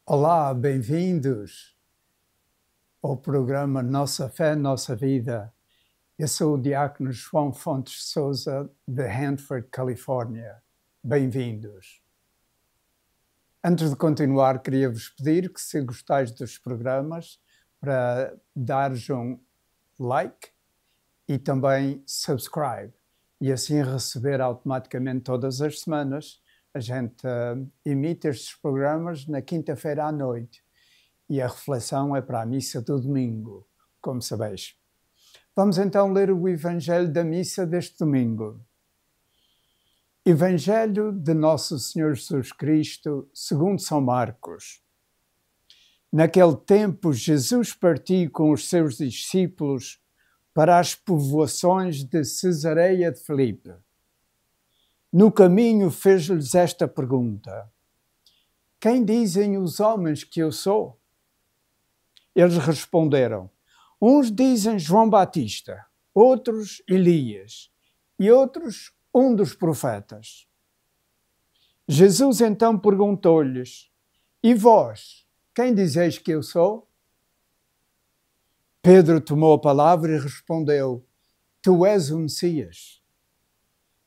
Olá, bem-vindos ao programa Nossa Fé, Nossa Vida. Eu sou o diácono João Fontes Souza, de Hanford, Califórnia. Bem-vindos. Antes de continuar, queria-vos pedir que, se gostais dos programas, para dares um like e também subscribe, e assim receber automaticamente todas as semanas. A gente emite estes programas na quinta-feira à noite e a reflexão é para a missa do domingo, como sabeis. Vamos então ler o Evangelho da missa deste domingo. Evangelho de Nosso Senhor Jesus Cristo, segundo São Marcos. Naquele tempo, Jesus partiu com os seus discípulos para as povoações de Cesareia de Filipe. No caminho fez-lhes esta pergunta: quem dizem os homens que eu sou? Eles responderam: uns dizem João Batista, outros Elias e outros um dos profetas. Jesus então perguntou-lhes: e vós, quem dizeis que eu sou? Pedro tomou a palavra e respondeu: tu és o Messias.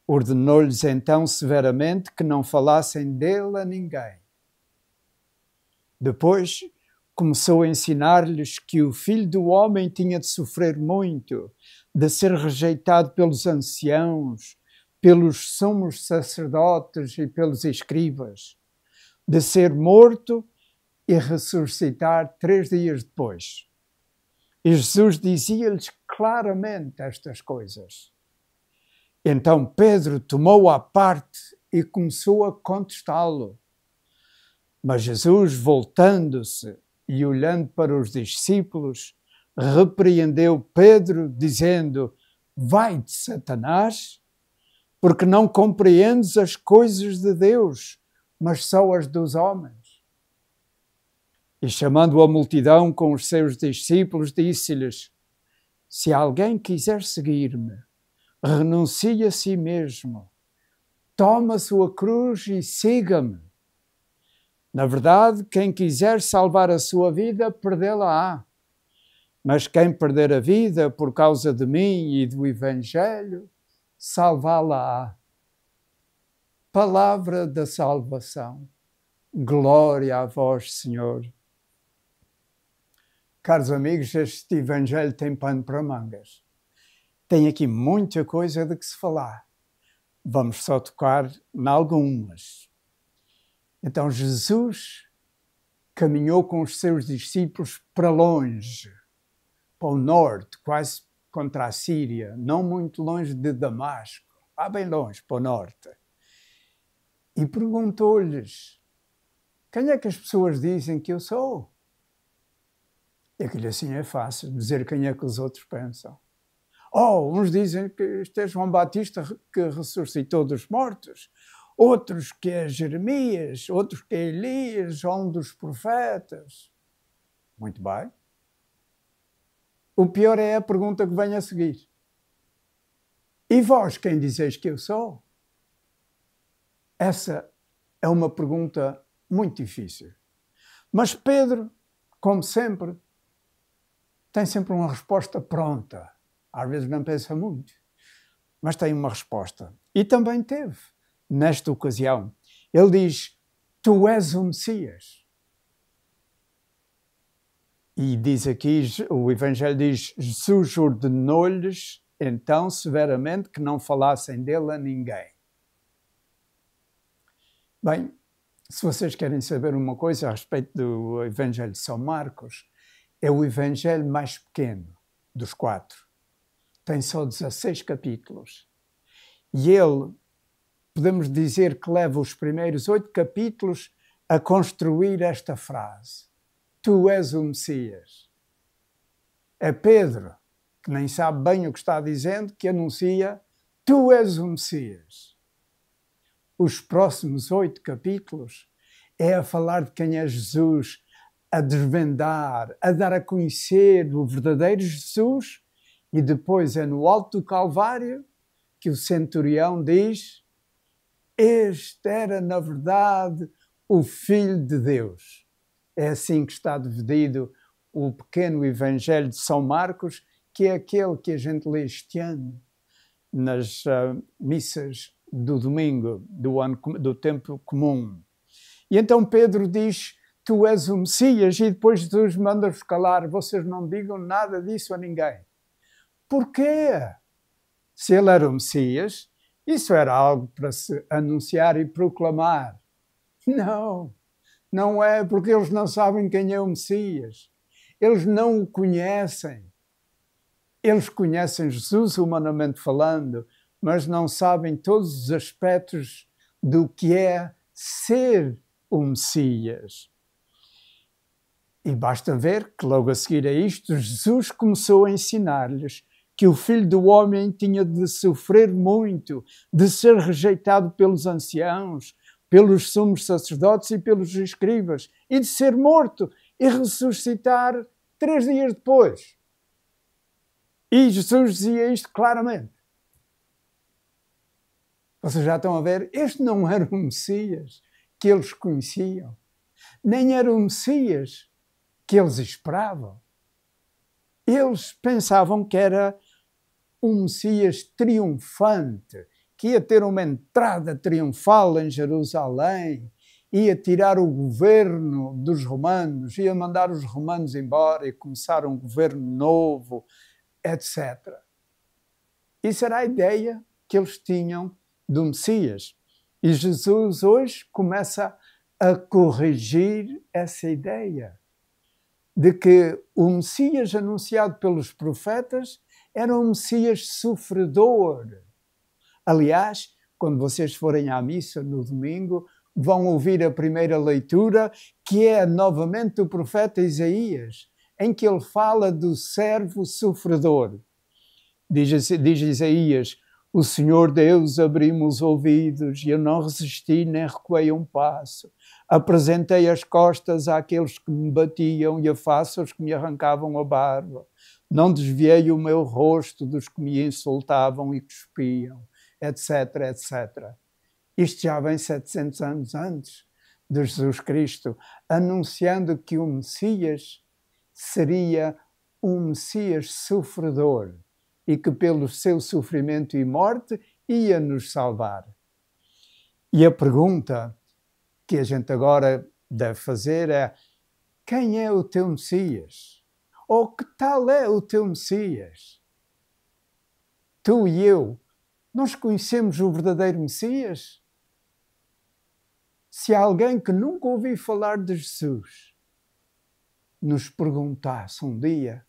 Ordenou-lhes então severamente que não falassem dele a ninguém. Depois começou a ensinar-lhes que o Filho do Homem tinha de sofrer muito, de ser rejeitado pelos anciãos, pelos sumos sacerdotes e pelos escribas, de ser morto e ressuscitar 3 dias depois. E Jesus dizia-lhes claramente estas coisas. Então Pedro tomou-o à parte e começou a contestá-lo. Mas Jesus, voltando-se e olhando para os discípulos, repreendeu Pedro, dizendo: vai-te, Satanás, porque não compreendes as coisas de Deus, mas só as dos homens. E chamando a multidão com os seus discípulos, disse-lhes: se alguém quiser seguir-me, renuncie a si mesmo, tome a sua cruz e siga-me. Na verdade, quem quiser salvar a sua vida, perdê-la-á. Mas quem perder a vida por causa de mim e do Evangelho, salvá-la-á. Palavra da salvação. Glória a vós, Senhor. Caros amigos, este Evangelho tem pano para mangas. Tem aqui muita coisa de que se falar. Vamos só tocar em algumas. Então Jesus caminhou com os seus discípulos para longe, para o norte, quase contra a Síria, não muito longe de Damasco, lá bem longe, para o norte. E perguntou-lhes: quem é que as pessoas dizem que eu sou? E aquilo assim é fácil, dizer quem é que os outros pensam. Uns dizem que este é João Batista que ressuscitou dos mortos, outros que é Jeremias, outros que é Elias, um dos profetas. Muito bem. O pior é a pergunta que vem a seguir. E vós, quem dizeis que eu sou? Essa é uma pergunta muito difícil. Mas Pedro, como sempre, tem sempre uma resposta pronta. Às vezes não pensa muito, mas tem uma resposta. E também teve, nesta ocasião. Ele diz: tu és o Messias. E diz aqui, o Evangelho diz: Jesus ordenou-lhes então severamente que não falassem dele a ninguém. Bem, se vocês querem saber uma coisa a respeito do Evangelho de São Marcos, é o Evangelho mais pequeno dos 4. Tem só 16 capítulos. E ele, podemos dizer que leva os primeiros 8 capítulos a construir esta frase: tu és o Messias. É Pedro, que nem sabe bem o que está dizendo, que anuncia: tu és o Messias. Os próximos 8 capítulos é a falar de quem é Jesus, a desvendar, a dar a conhecer o verdadeiro Jesus, e depois é no alto do Calvário que o centurião diz: este era, na verdade, o Filho de Deus. É assim que está dividido o pequeno Evangelho de São Marcos, que é aquele que a gente lê este ano nas missas do domingo, do tempo comum. E então Pedro diz: tu és o Messias, e depois Jesus manda-os calar, vocês não digam nada disso a ninguém. Porquê? Se ele era o Messias, isso era algo para se anunciar e proclamar. Não, não é, porque eles não sabem quem é o Messias. Eles não o conhecem. Eles conhecem Jesus, humanamente falando, mas não sabem todos os aspectos do que é ser o Messias. E basta ver que logo a seguir a isto, Jesus começou a ensinar-lhes que o Filho do Homem tinha de sofrer muito, de ser rejeitado pelos anciãos, pelos sumos sacerdotes e pelos escribas, e de ser morto e ressuscitar 3 dias depois. E Jesus dizia isto claramente. Vocês já estão a ver, este não era o Messias que eles conheciam, nem era o Messias que eles esperavam. Eles pensavam que era um Messias triunfante, que ia ter uma entrada triunfal em Jerusalém, ia tirar o governo dos romanos, ia mandar os romanos embora e começar um governo novo, etc. Isso era a ideia que eles tinham do Messias. E Jesus hoje começa a corrigir essa ideia de que o Messias anunciado pelos profetas era um Messias sofredor. Aliás, quando vocês forem à missa no domingo, vão ouvir a primeira leitura, que é novamente do profeta Isaías, em que ele fala do servo sofredor. Diz Isaías: o Senhor Deus abriu-me os ouvidos e eu não resisti nem recuei um passo. Apresentei as costas àqueles que me batiam e a face aos que me arrancavam a barba. Não desviei o meu rosto dos que me insultavam e cuspiam, etc, etc. Isto já vem 700 anos antes de Jesus Cristo, anunciando que o Messias seria um Messias sofredor e que pelo seu sofrimento e morte ia nos salvar. E a pergunta que a gente agora deve fazer é: quem é o teu Messias? Ou que tal é o teu Messias? Tu e eu, nós conhecemos o verdadeiro Messias? Se alguém que nunca ouviu falar de Jesus nos perguntasse um dia,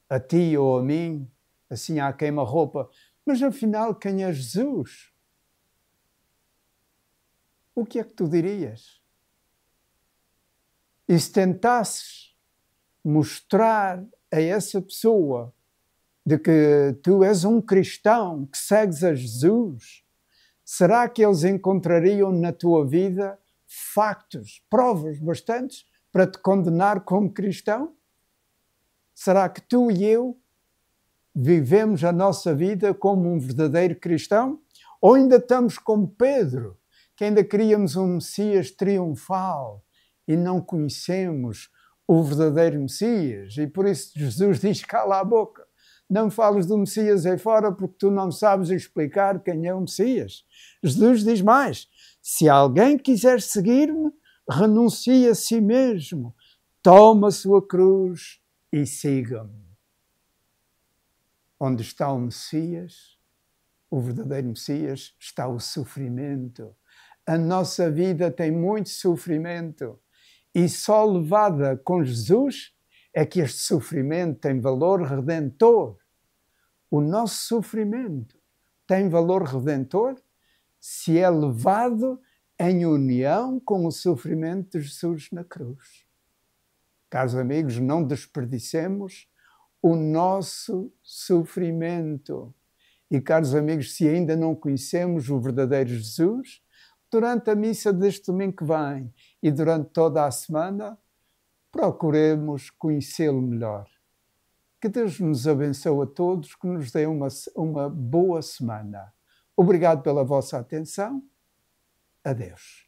a ti ou a mim, assim à queima-roupa, mas afinal quem é Jesus? O que é que tu dirias? E se tentasses mostrar a essa pessoa de que tu és um cristão, que segues a Jesus, será que eles encontrariam na tua vida factos, provas bastantes para te condenar como cristão? Será que tu e eu vivemos a nossa vida como um verdadeiro cristão? Ou ainda estamos como Pedro, que ainda queríamos um Messias triunfal e não conhecemos o verdadeiro Messias? E por isso Jesus diz: cala a boca, não fales do Messias aí fora porque tu não sabes explicar quem é o Messias. Jesus diz mais: se alguém quiser seguir-me, renuncie a si mesmo, toma a sua cruz e siga-me. Onde está o Messias, o verdadeiro Messias, está o sofrimento. A nossa vida tem muito sofrimento e só levada com Jesus é que este sofrimento tem valor redentor. O nosso sofrimento tem valor redentor se é levado em união com o sofrimento de Jesus na cruz. Caros amigos, não desperdicemos o nosso sofrimento. E, caros amigos, se ainda não conhecemos o verdadeiro Jesus, durante a missa deste domingo que vem e durante toda a semana, procuremos conhecê-lo melhor. Que Deus nos abençoe a todos, que nos dê uma boa semana. Obrigado pela vossa atenção. Adeus.